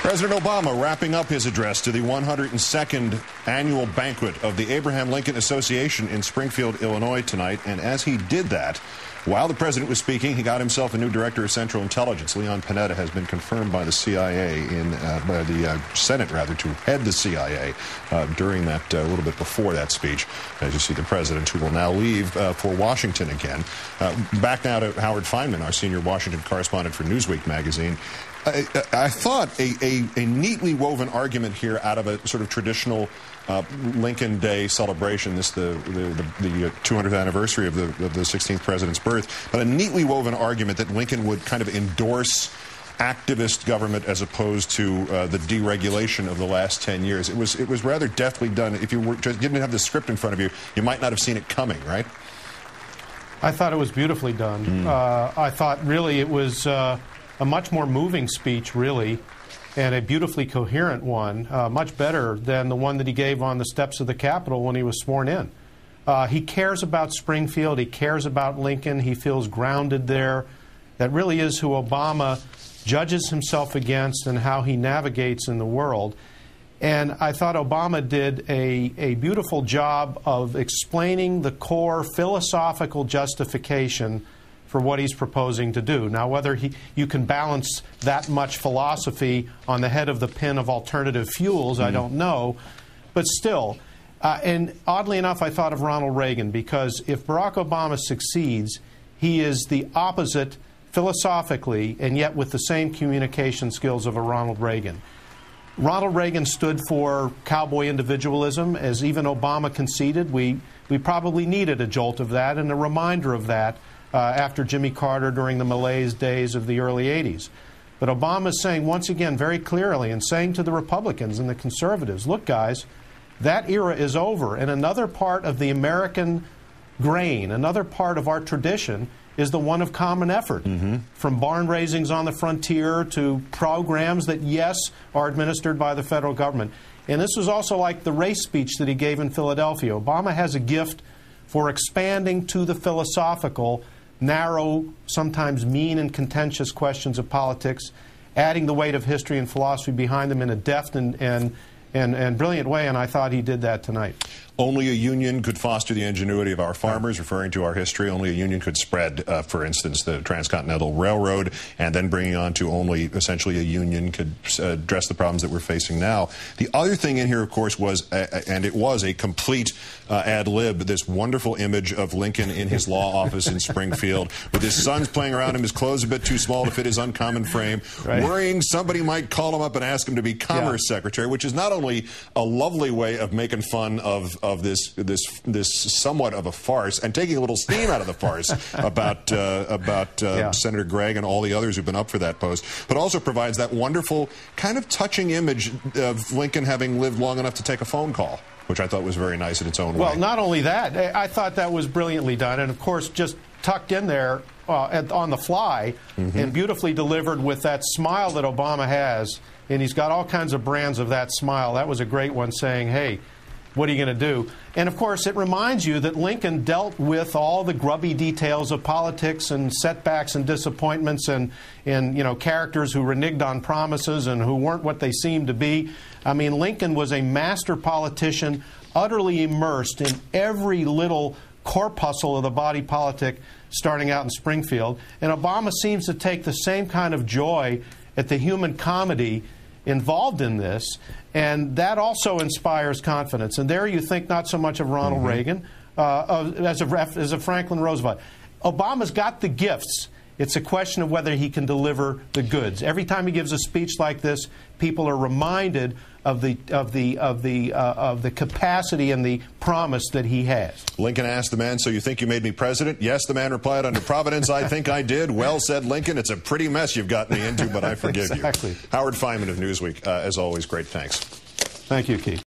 President Obama wrapping up his address to the 102nd annual banquet of the Abraham Lincoln Association in Springfield, Illinois tonight. And as he did that, while the president was speaking, he got himself a new director of Central Intelligence. Leon Panetta has been confirmed by the CIA, by the Senate, rather, to head the CIA during that, a little bit before that speech. As you see, the president, who will now leave for Washington again. Back now to Howard Fineman, our senior Washington correspondent for Newsweek magazine. I thought a neatly woven argument here out of a sort of traditional Lincoln Day celebration, this the 200th anniversary of the 16th president's birth, but a neatly woven argument that Lincoln would kind of endorse activist government as opposed to the deregulation of the last 10 years. It was rather deftly done. If you didn't have the script in front of you, you might not have seen it coming, right? I thought it was beautifully done. I thought really it was a much more moving speech, really, and a beautifully coherent one, much better than the one that he gave on the steps of the Capitol when he was sworn in. He cares about Springfield. He cares about Lincoln. He feels grounded there. That really is who Obama judges himself against and how he navigates in the world. And I thought Obama did a beautiful job of explaining the core philosophical justification for what he's proposing to do. Now, whether you can balance that much philosophy on the head of the pin of alternative fuels, I don't know. But still, and oddly enough, I thought of Ronald Reagan, because if Barack Obama succeeds, he is the opposite philosophically, and yet with the same communication skills of a Ronald Reagan. Ronald Reagan stood for cowboy individualism. As even Obama conceded, we probably needed a jolt of that and a reminder of that after Jimmy Carter during the malaise days of the early 80s. But Obama is saying once again very clearly, and saying to the Republicans and the conservatives, look guys, that era is over, and another part of the American grain, another part of our tradition is the one of common effort, from barn raisings on the frontier to programs that, yes, are administered by the federal government. And this was also like the race speech that he gave in Philadelphia. Obama has a gift for expanding to the philosophical, narrow, sometimes mean and contentious questions of politics, adding the weight of history and philosophy behind them in a deft and brilliant way, and I thought he did that tonight. Only a union could foster the ingenuity of our farmers, referring to our history. Only a union could spread, for instance, the Transcontinental Railroad, and then bringing on to only essentially a union could address the problems that we're facing now. The other thing in here, of course, was, and it was a complete ad lib, this wonderful image of Lincoln in his law office in Springfield, with his sons playing around him, his clothes a bit too small to fit his uncommon frame, worrying somebody might call him up and ask him to be Commerce Secretary, which is not only a lovely way of making fun of this somewhat of a farce, and taking a little steam out of the farce about Senator Gregg and all the others who've been up for that post, but also provides that wonderful kind of touching image of Lincoln having lived long enough to take a phone call, which I thought was very nice in its own way. Well, not only that, I thought that was brilliantly done, and of course just tucked in there on the fly and beautifully delivered with that smile that Obama has, and he's got all kinds of brands of that smile. That was a great one, saying, hey, what are you going to do? And, of course, it reminds you that Lincoln dealt with all the grubby details of politics and setbacks and disappointments and you know, characters who reneged on promises and who weren't what they seemed to be. I mean, Lincoln was a master politician, utterly immersed in every little corpuscle of the body politic starting out in Springfield. And Obama seems to take the same kind of joy at the human comedy involved in this, and that also inspires confidence. And there you think not so much of Ronald Reagan as of Franklin Roosevelt. Obama's got the gifts. It's a question of whether he can deliver the goods. Every time he gives a speech like this, people are reminded of the capacity and the promise that he has. Lincoln asked the man, so you think you made me president? Yes, the man replied, under Providence, I think I did. Well said, Lincoln. It's a pretty mess you've gotten me into, but I forgive you. Howard Fineman of Newsweek, as always, great thanks. Thank you, Keith.